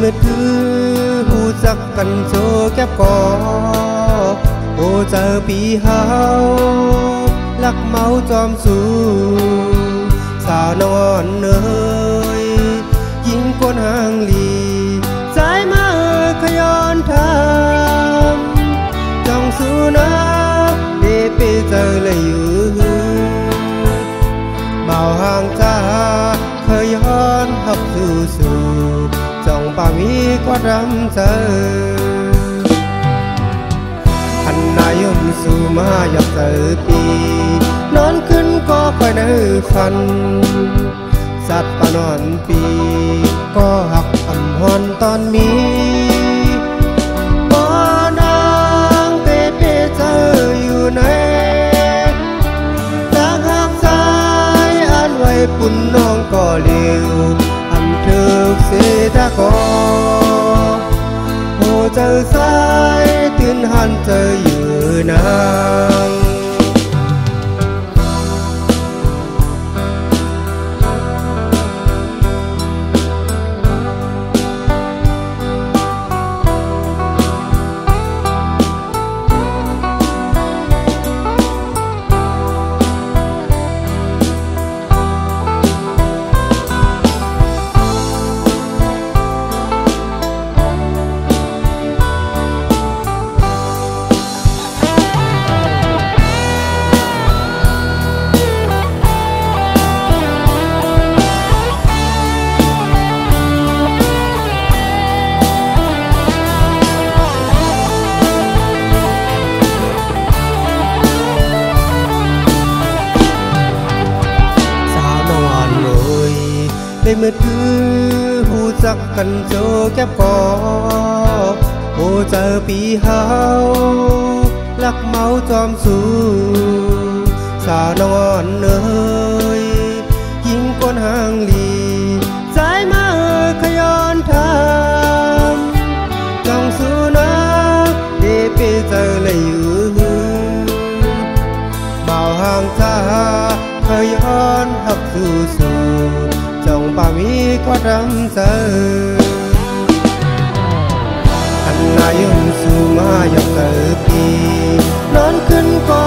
มืดถือหูจักกันโชแก็บก่อโอ้เจอปีเฮาลักเมาจอมสูสาวนอนเนยยิงคนห่างลีสายมาขย้อนทางจ้องสู้นะเดไปเจอเลยอยู่เบาห่างจ้าเคยย้อนหับสู่จ้องป่ามีก็รำเจออันนายมสู่มาอยากเจอปีนอนขึ้นก็คอยในฝันสัตว์ปานอนปีก็หักอ่ำหอนตอนมีบ่นางเปเจออยู่ไหนทางหักสายอ่านไว้ปุ่นน้องก็เลี้ยวอันเถิกเสดากอโอ้เจอสายตื่นหันเจออยู่นางได้มืดถือหูจักกันโจแก็บก่อโอ้เจอปีเฮาลักเมาจอมสูสาวนอนเนยยิงคนห่างลีสายมาขย้อนทางจ้องสู้นะเดไปเจอเลยอยู่เบาห่างจ้าเคยย้อนหักสู่จ้องป่ามีก็รำเจออันนายมสู่มาอยากเจอปีนอนขึ้นก็